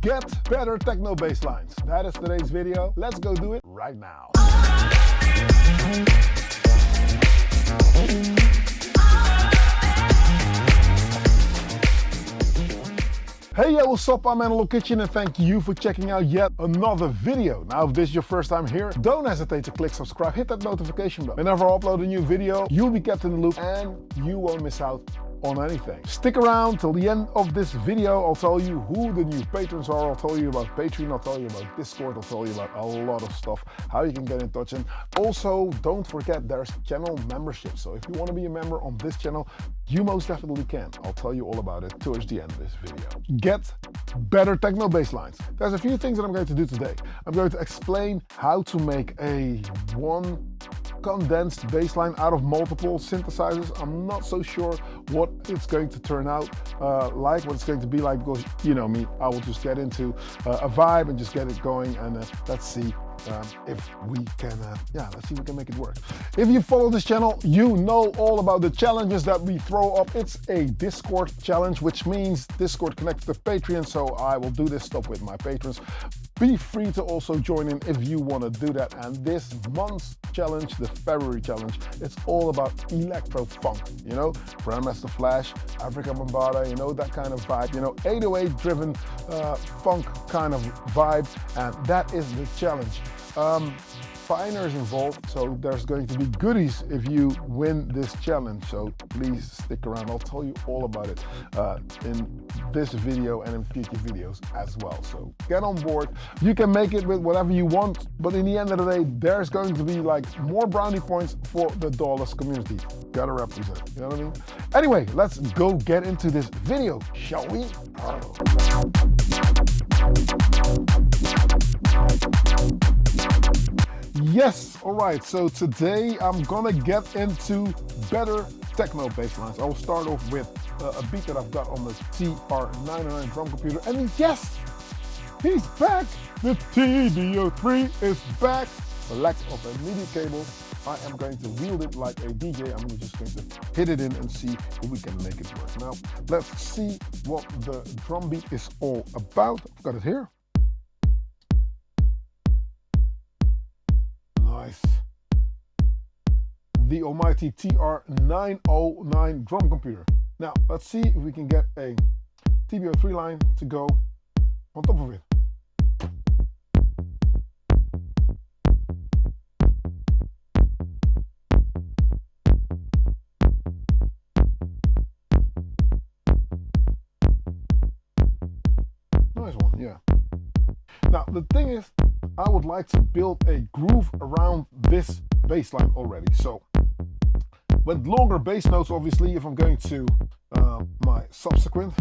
Get better techno bass lines. That is today's video. Let's go do it right now. Hey, yo, what's up? I'm Analog Kitchen and thank you for checking out yet another video. Now, if this is your first time here, don't hesitate to click subscribe, hit that notification bell. Whenever I upload a new video, you'll be kept in the loop and you won't miss out on anything. Stick around till the end of this video. I'll tell you who the new patrons are. I'll tell you about Patreon. I'll tell you about Discord. I'll tell you about a lot of stuff, how you can get in touch. And also, don't forget there's channel membership. So if you want to be a member on this channel, you most definitely can. I'll tell you all about it towards the end of this video. Get better techno bass lines. There's a few things that I'm going to do today. I'm going to explain how to make a one condensed bass line out of multiple synthesizers. I'm not so sure what it's going to turn out like, what it's going to be like, because you know me, I will just get into a vibe and just get it going, and let's see if we can, let's see if we can make it work. If you follow this channel, you know all about the challenges that we throw up. It's a Discord challenge, which means Discord connected to Patreon, so I will do this stuff with my patrons. Be free to also join in if you want to do that. And this month's challenge, the February challenge, it's all about electro funk, you know, Grandmaster Flash, Africa Bambaataa, you know, that kind of vibe, you know, 808 driven funk kind of vibe, and that is the challenge. Pioneers involved, so there's going to be goodies if you win this challenge, so please stick around. I'll tell you all about it in this video and in future videos as well, so get on board. You can make it with whatever you want, but in the end of the day, there's going to be like more brownie points for the Dollars community. Gotta represent, you know what I mean? Anyway, let's go get into this video, shall we? Yes, all right, so today I'm gonna get into better techno bass lines. I'll start off with a beat that I've got on the TR-909 drum computer, and yes, he's back! The TDO3 is back! The lack of a MIDI cable, I am going to wield it like a DJ. I'm just going to hit it in and see if we can make it work. Now, let's see what the drum beat is all about. I've got it here. Nice. The almighty TR-909 drum computer. Now, let's see if we can get a TBO3 line to go on top of it. Nice one, yeah. Now, the thing is, I would like to build a groove around this bass line already. So with longer bass notes, obviously, if I'm going to my subsequent,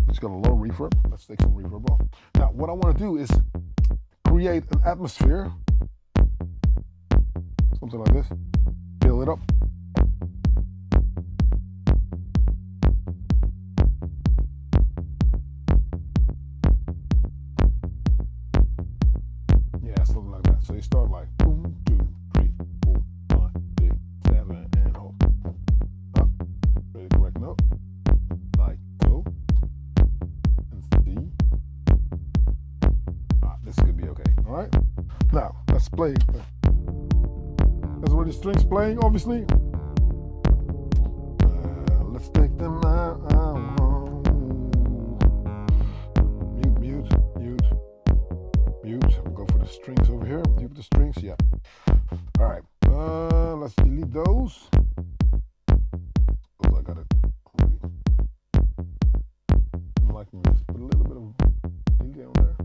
it's got a low reverb. Let's take some reverb off. Now, what I want to do is create an atmosphere, something like this, build it up. Something like that. So you start like 1, 2, 3, 4, 5, 6, 7, and hold. Up. Play the correct note. Like so. And C. This could be okay. Alright? Now, let's play. There's already strings playing, obviously. Let's take them out. Mute. We'll go for the strings over here. Mute the strings, yeah. All right. Let's delete those. Oh, I got it already. I'm liking this. Put a little bit of delay on there.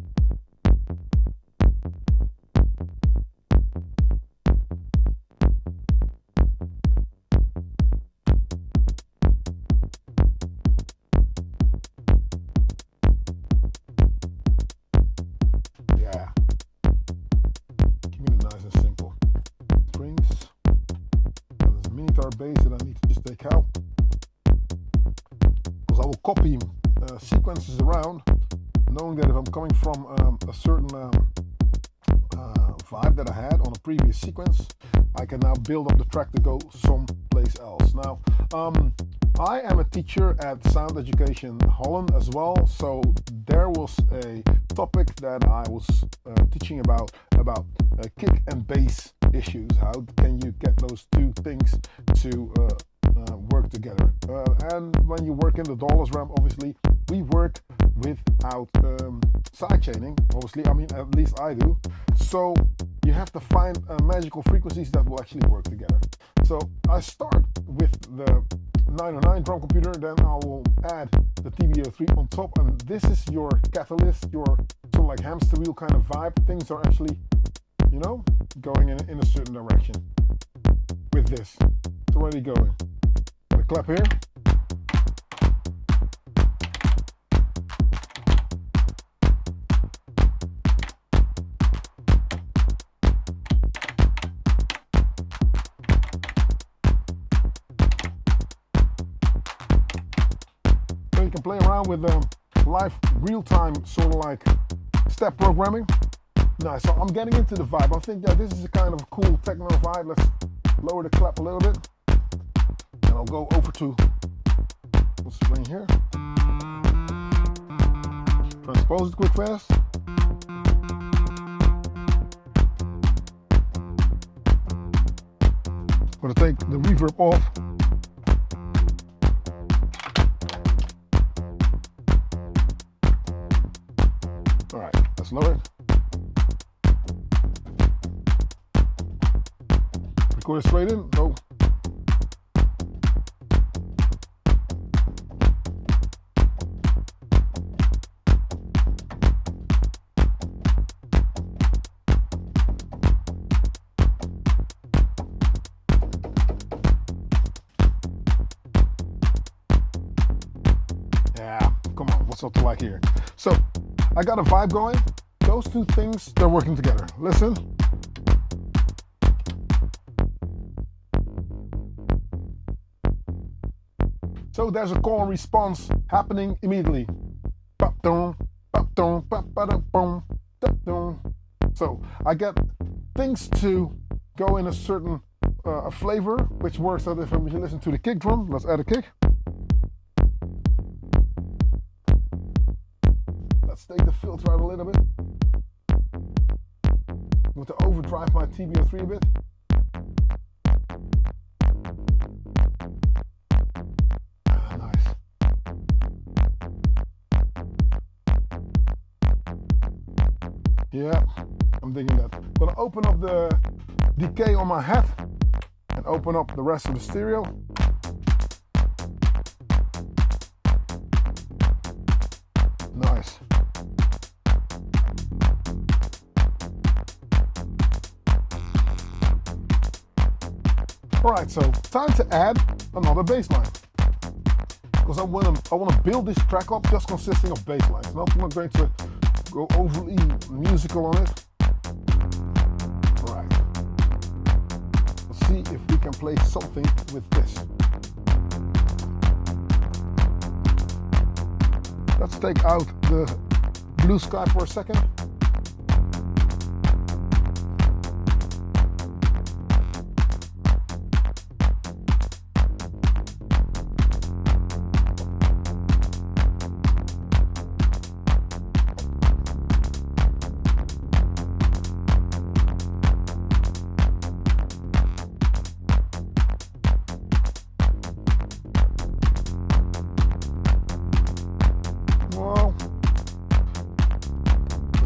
Yeah. Keep it nice and simple. Strings. There's a Minitaur bass that I need to just take out, because I will copy sequences around, knowing that if I'm coming from a certain vibe that I had on a previous sequence, I can now build up the track to go someplace else. Now, I am a teacher at Sound Education Holland as well, so there was a topic that I was teaching about kick and bass issues. How can you get those two things to work together? And when you work in the dollars RAM, obviously we work without sidechaining. Obviously, I mean, at least I do. So you have to find magical frequencies that will actually work together. So I start with the 909 drum computer, then I will add the TB03 on top, and this is your catalyst, your sort of like hamster wheel kind of vibe. Things are actually, you know, going in a certain direction. With this, it's already going. Got a clap here. You can play around with live real-time sort of like step programming. Nice. So I'm getting into the vibe. I think that this is a kind of cool techno vibe. Let's lower the clap a little bit, and I'll go over to the spring here. Transpose it quick fast. I'm gonna take the reverb off. All right, let's lower it. Record it straight in. No. Yeah, come on, what's not to like here? So I got a vibe going. Those two things, they're working together. Listen. So there's a call and response happening immediately. So I get things to go in a certain flavor, which works out if we listen to the kick drum. Let's add a kick. Let's take the filter out a little bit. I'm going to overdrive my TB03 a bit. Nice. Yeah, I'm digging that. I'm going to open up the decay on my head and open up the rest of the stereo. Nice. Alright, so time to add another bass line. Because I want to build this track up just consisting of bass lines. I'm not going to go overly musical on it. Alright. Let's see if we can play something with this. Let's take out the blue sky for a second.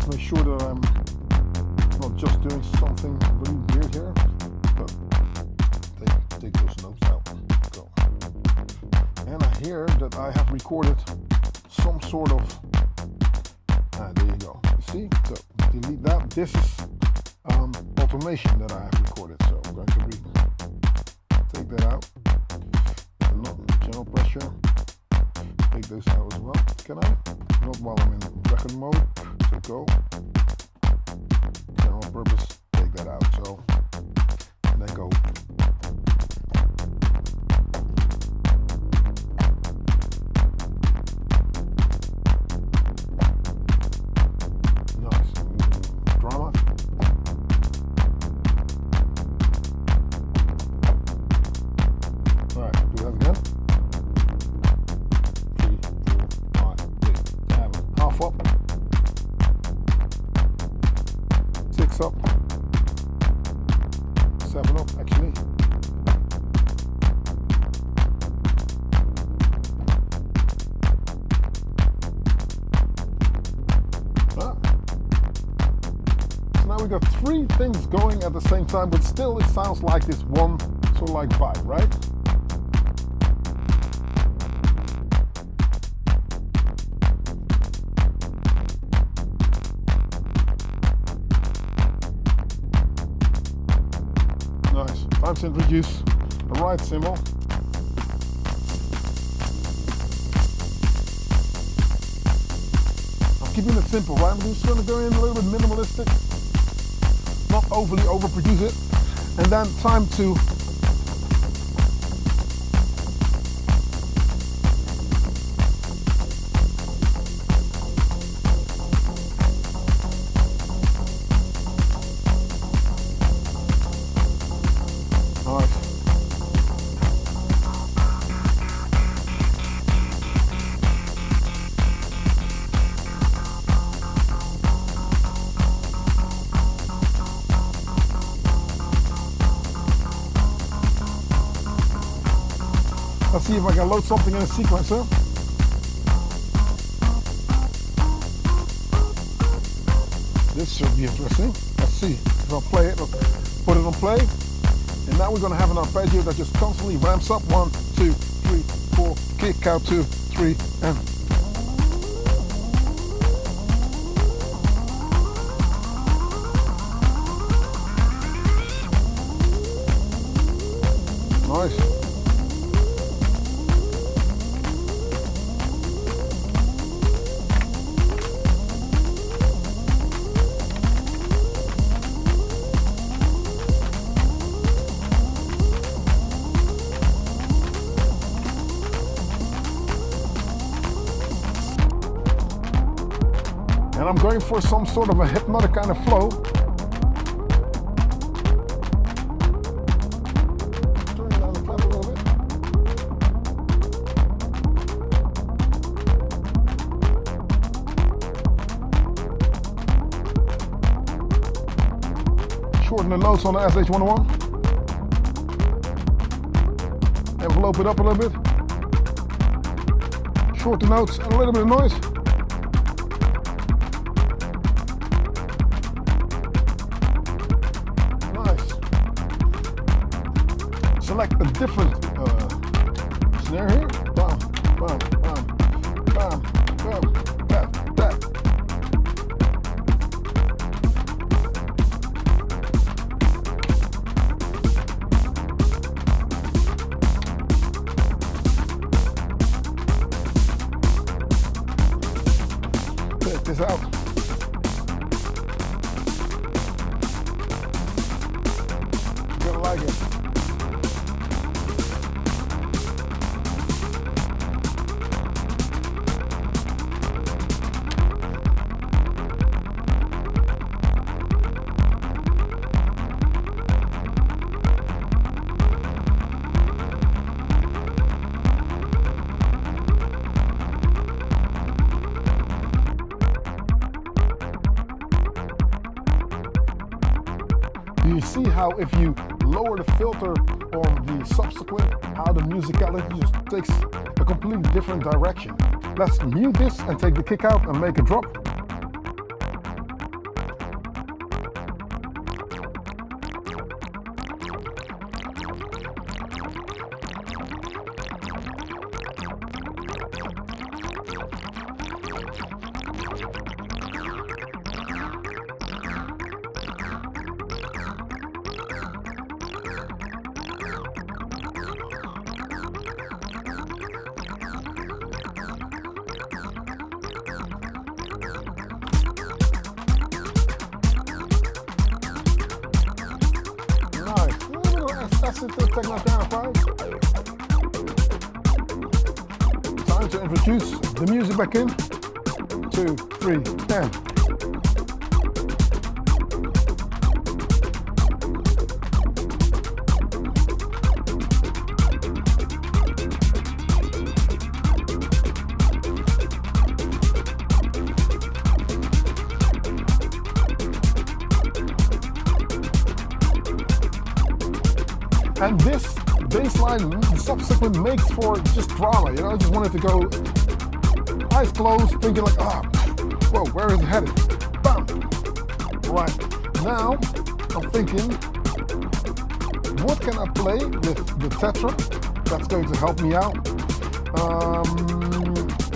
Make sure that I'm not just doing something really weird here, but take those notes out. Go. And I hear that I have recorded some sort of. There you go. You see? So delete that. This is automation that I have recorded. So I'm going to take that out. Channel pressure. Take those out as well. Can I? Not while I'm in record mode. So go. General purpose, take that out. So, and then go. Nice. Drama. Alright, do that again. me. So now we got three things going at the same time, but still it sounds like this one sort of like vibe, right? Nice. Time to introduce the right cymbal. I'm keeping it simple, right? I'm just going to go in a little bit minimalistic, not overly overproduce it, and then time to let's see if I can load something in a sequencer. This should be interesting. Let's see if I'll play it, put it on play. And now we're going to have an arpeggio that just constantly ramps up. 1, 2, 3, 4, kick out 2, 3, and nice. And I'm going for some sort of a hypnotic kind of flow. Turn down the clip a little bit. Shorten the notes on the SH101. Envelope it up a little bit. Shorten the notes and a little bit of noise. Select a different snare here. Bam, bam, bam, bam, bam, that, that. Check this out. You're gonna like it. You see how if you lower the filter on the subsequent, how the musicality just takes a completely different direction. Let's mute this and take the kick out and make a drop. That's it, Techno Kind of 5. Time to introduce the music back in. 2, 3, 10. And this bass line, the subsequent, makes for just drama, you know? I just wanted to go eyes closed, thinking like, whoa, where is it headed? Bam! Right, now I'm thinking, what can I play with the Tetra that's going to help me out?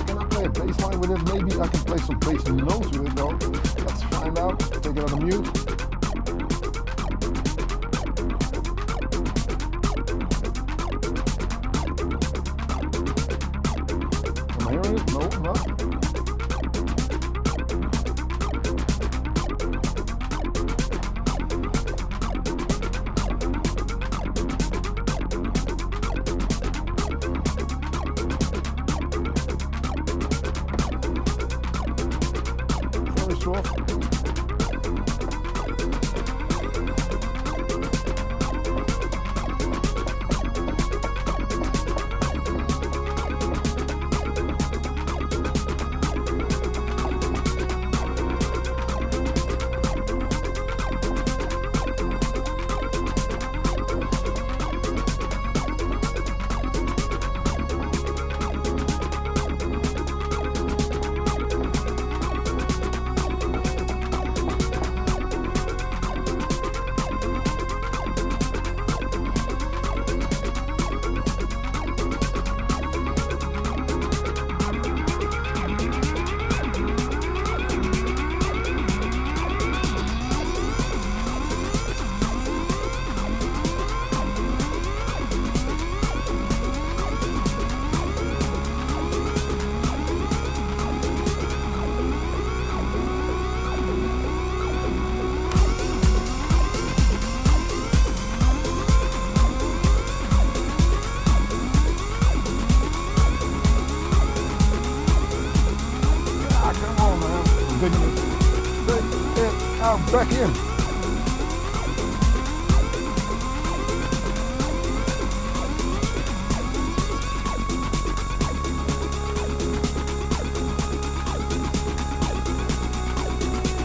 Can I play a bass line with it? Maybe I can play some bass notes with it though. Let's find out. Take it out of mute. Am I hearing it? No, not. Back in.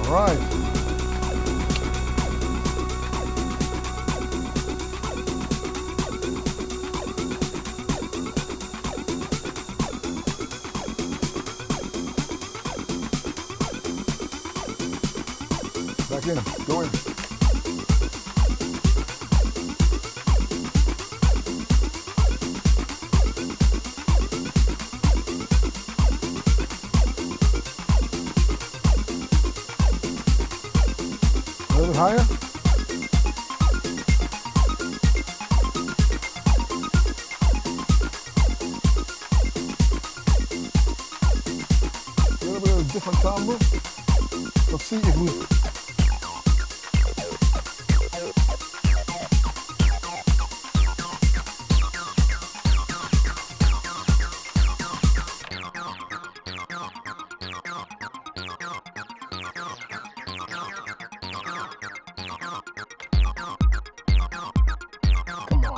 All right. Back in, go in. A little bit higher. A little bit of a different timbre. Let's see if we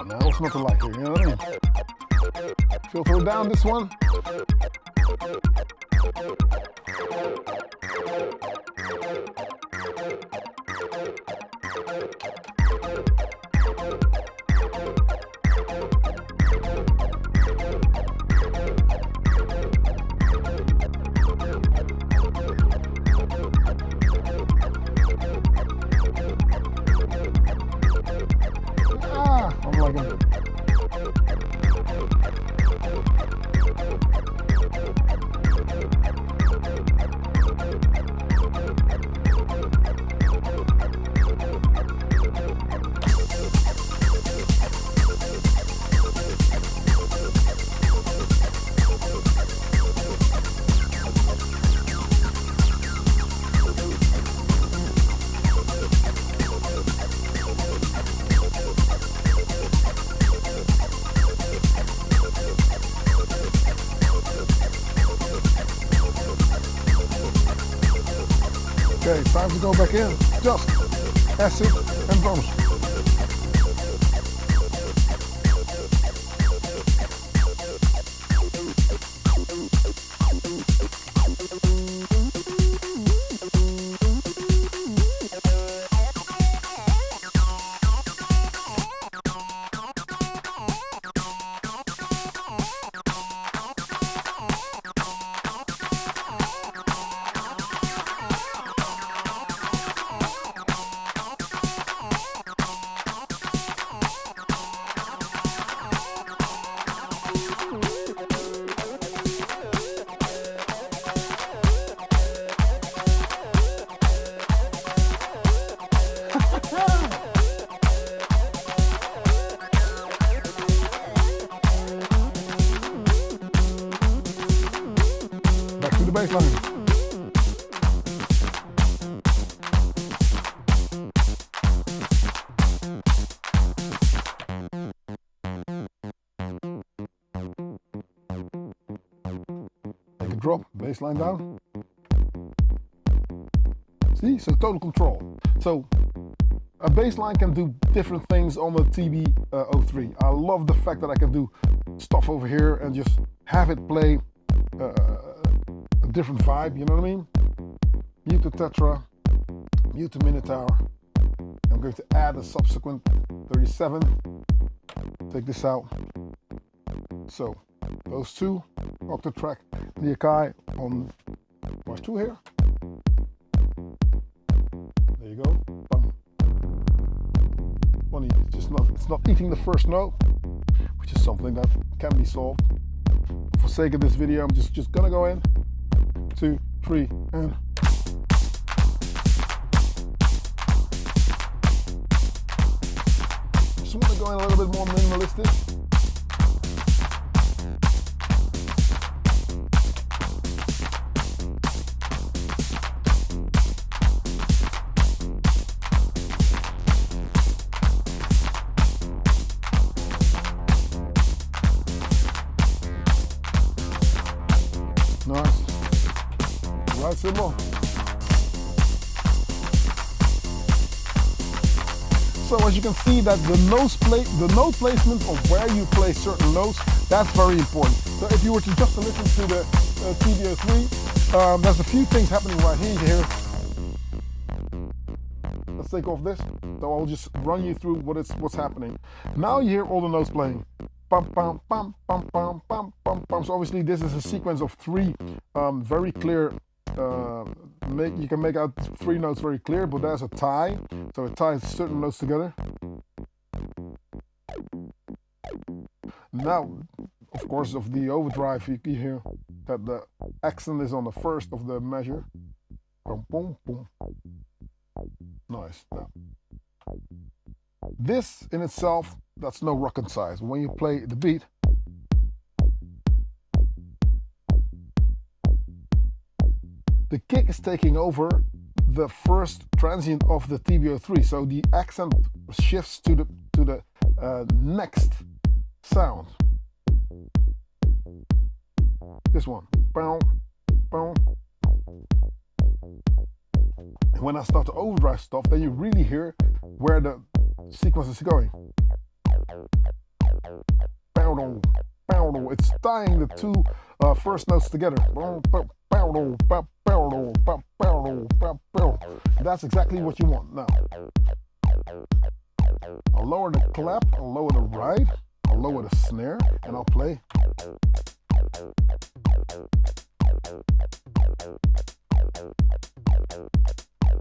now, what's not to like here, you know what I mean? Filter it down, this one. I'm liking it. Okay, time to go back in. Just acid and drums. bass line. Make a drop, bass line down. See, so total control. So a bass line can do different things on the TB-03. I love the fact that I can do stuff over here and just have it play a different vibe, you know what I mean? Mute to Tetra, mute to Minitaur. I'm going to add a subsequent 37. Take this out. So those two, octatrack, the Akai on bar 2 here. There you go. Bum. Funny, it's not eating the first note, which is something that can be solved. For sake of this video, I'm just gonna go in 2, 3, and just want to go in a little bit more minimalistic. Nice. Right symbol. So as you can see that the note placement of where you play certain notes, that's very important. So if you were to just listen to the TB-03, there's a few things happening right here. Let's take off this. So I'll just run you through what's happening. Now you hear all the notes playing. Pum, pum, pum, pum, pum, pum, pum, pum. So obviously this is a sequence of 3 very clear, you can make out 3 notes very clear, but there's a tie, so it ties certain notes together. Now, of course, of the overdrive, you can hear that the accent is on the first of the measure. Boom, boom, boom. Nice. Now, this in itself, that's no rocket science. When you play the beat, the kick is taking over the first transient of the TB-03, so the accent shifts to the next sound. This one. Bow, bow. And when I start to overdrive stuff, then you really hear where the sequence is going. It's tying the 2 first notes together. That's exactly what you want. Now, I'll lower the clap, I'll lower the ride, I'll lower the snare, and I'll play.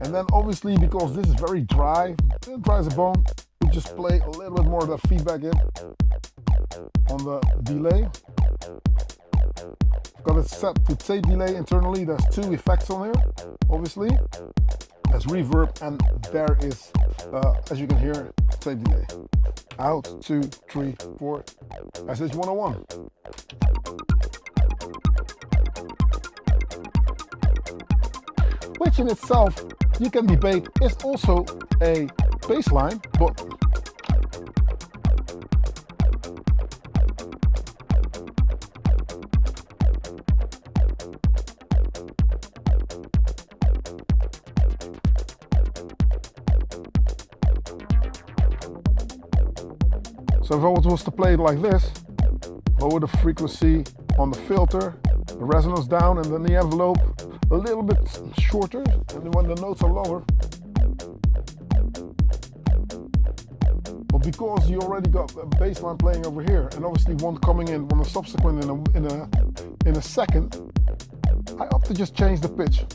And then obviously, because this is very dry, it dries a bone, we just play a little bit more of that feedback in on the delay. I've got it set to tape delay internally. There's 2 effects on here, obviously. There's reverb, and there is, as you can hear, tape delay. Out, 2, 3, 4, SH 101. Which in itself, you can debate, is also a bass line, but so if I was to play it like this, lower the frequency on the filter, the resonance down, and then the envelope a little bit shorter, and when the notes are lower. But because you already got a bass line playing over here, and obviously one coming in on a subsequent in a second, I opt to just change the pitch.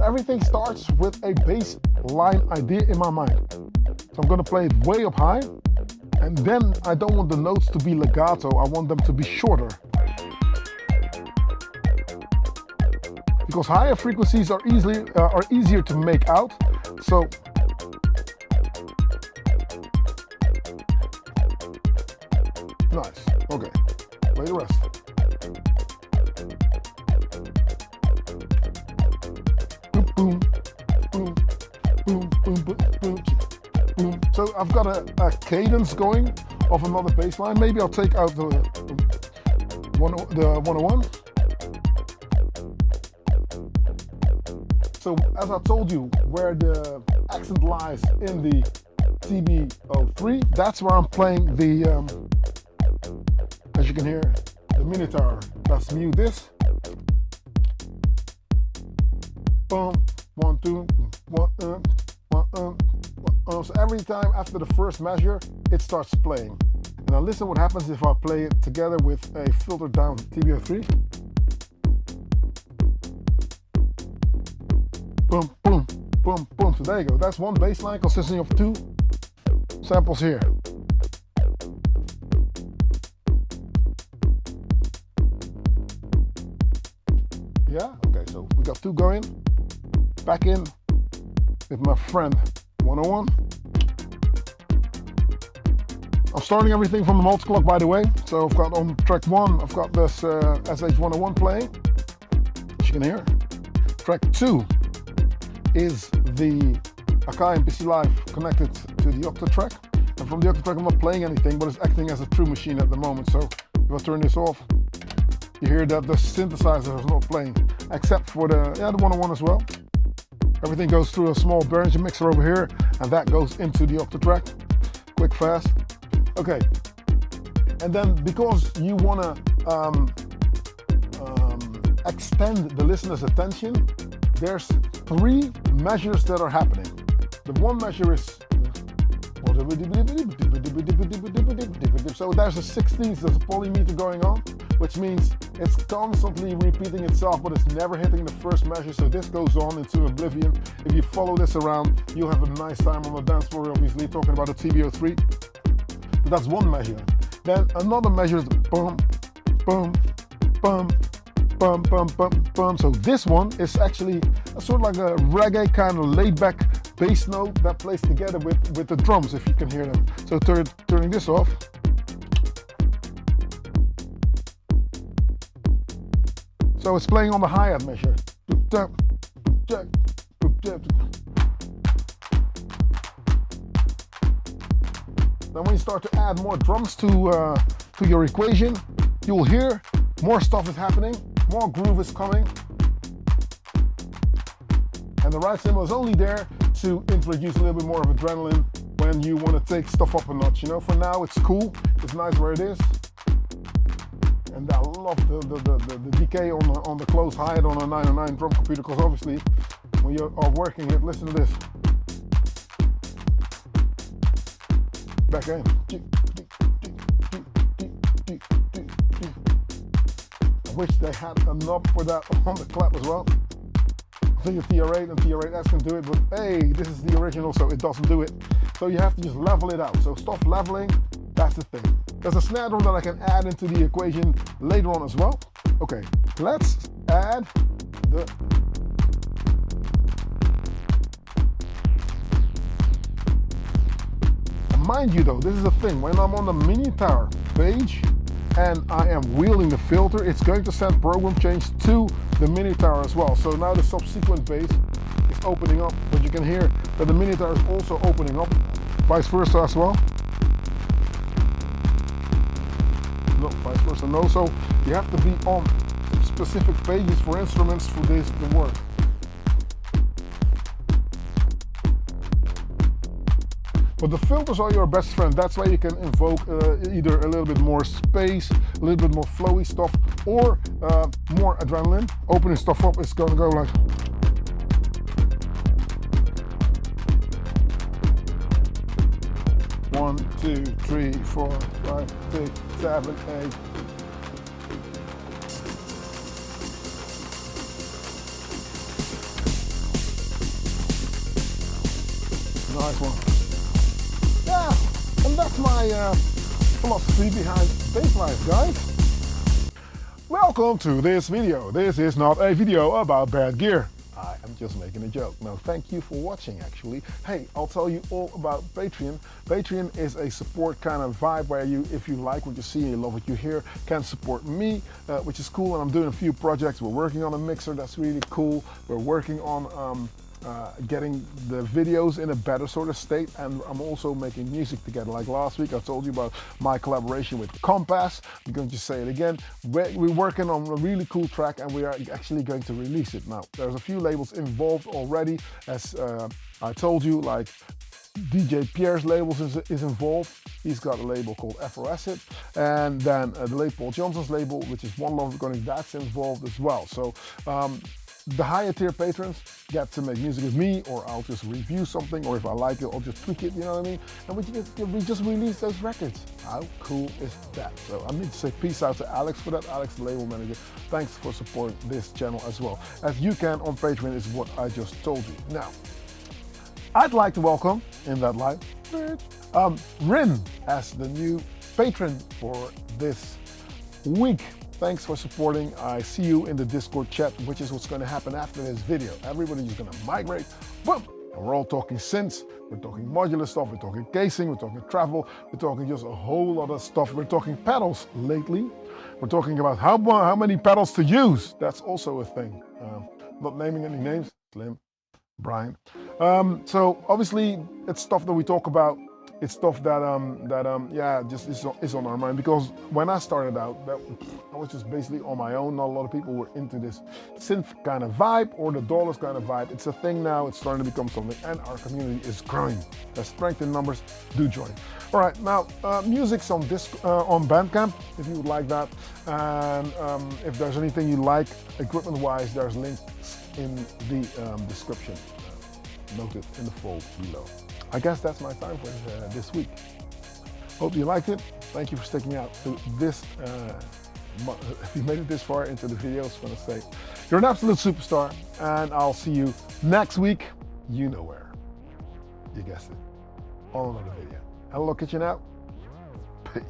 Everything starts with a bass line idea in my mind. So I'm gonna play it way up high, and then I don't want the notes to be legato, I want them to be shorter. Because higher frequencies are easier to make out. So nice. Okay, play the rest. So I've got a cadence going of another bass line. Maybe I'll take out the 101. So as I told you, where the accent lies in the TB03, that's where I'm playing the, as you can hear, the Minitaur. Let's mute this. Boom, 1, 2, 1, 1, 1. So every time after the first measure, it starts playing. And now listen what happens if I play it together with a filtered down TB03. Boom, boom, boom, boom. So there you go. That's one bass line consisting of 2 samples here. Yeah, okay, so we got 2 going. Back in with my friend 101. I'm starting everything from the multi-clock, by the way. So I've got on track 1, I've got this SH101 playing, as you can hear. Track 2 is the Akai MPC Live connected to the octa track. And from the octa track I'm not playing anything, but it's acting as a true machine at the moment. So if I turn this off, you hear that the synthesizer is not playing, except for the 101 as well. Everything goes through a small Behringer mixer over here, and that goes into the octa track. Quick, fast. Okay. And then because you want to extend the listener's attention, there's 3 measures that are happening. The one measure is, so there's a 16th, there's a polymeter going on, which means it's constantly repeating itself, but it's never hitting the first measure. So this goes on into oblivion. If you follow this around, you'll have a nice time on the dance floor, obviously, talking about the TB03. So that's one measure. Then another measure is boom, boom, boom, bum, bum, bum, bum. So this one is actually a sort of like a reggae kind of laid-back bass note that plays together with the drums, if you can hear them. So turning this off. So it's playing on the hi-hat measure. Then when you start to add more drums to your equation, you'll hear more stuff is happening, more groove is coming. And the right cymbal is only there to introduce a little bit more of adrenaline when you want to take stuff up a notch. You know, for now it's cool, it's nice where it is. And I love the decay on the close hi-hat on a 909 drum computer, because obviously when you are working it, listen to this. Back in. I wish they had a knob for that on the clap as well. I think the TR8 and TR8S can do it, but hey, this is the original, so it doesn't do it. So you have to just level it out. So stop leveling, that's the thing. There's a snare drum that I can add into the equation later on as well. Okay, let's add the mind you though, this is the thing, when I'm on the Minitaur page and I am wheeling the filter, it's going to send program change to the Minitaur as well. So now the subsequent bass is opening up, but you can hear that the Minitaur is also opening up, vice versa as well. No, vice versa, no. So you have to be on specific pages for instruments for this to work. But the filters are your best friend. That's why you can invoke either a little bit more space, a little bit more flowy stuff, or more adrenaline. Opening stuff up is gonna go like. One, two, three, four, 5, 6, 7, 8. Nice one. Yeah, and that's my philosophy behind bass lines, guys. Welcome to this video. This is not a video about bad gear. I am just making a joke. No, thank you for watching, actually. Hey, I'll tell you all about Patreon. Patreon is a support kind of vibe where you, if you like what you see and you love what you hear, can support me, which is cool. And I'm doing a few projects. We're working on a mixer that's really cool. We're working on getting the videos in a better sort of state, and I'm also making music together. Like last week I told you about my collaboration with Compass. I'm going to say it again. We're working on a really cool track, and we are actually going to release it now. There's a few labels involved already, as I told you, like DJ Pierre's labels is involved. He's got a label called Afro Acid, and then the late Paul Johnson's label, which is One Love Recording, that's involved as well. So the higher tier patrons get to make music with me, or I'll just review something, or if I like it, I'll just tweak it, you know what I mean? And we just release those records. How cool is that? So I need to say peace out to Alex for that. Alex, the label manager, thanks for supporting this channel as well, as you can on Patreon, is what I just told you. Now, I'd like to welcome, in that light, Rin as the new patron for this week. Thanks for supporting. I see you in the Discord chat, which is what's going to happen after this video. Everybody's going to migrate, boom, and we're all talking synths, we're talking modular stuff, we're talking casing, we're talking travel, we're talking just a whole lot of stuff. We're talking pedals lately. We're talking about how many pedals to use. That's also a thing. Not naming any names, Slim, Brian. So obviously it's stuff that we talk about. It's stuff that yeah, just is on our mind, because when I started out, I was just basically on my own. Not a lot of people were into this synth kind of vibe or the dollars kind of vibe. It's a thing now. It's starting to become something, and our community is growing. There's strength in numbers. Do join. All right, now music's on Bandcamp if you would like that, and if there's anything you like equipment-wise, there's links in the description. Noted in the fold below. I guess that's my time for this week. Hope you liked it. Thank you for sticking out to this. If you made it this far into the video, I was going to say you're an absolute superstar, and I'll see you next week. You know where. You guessed it. On another video. Hello Kitchen out. Peace.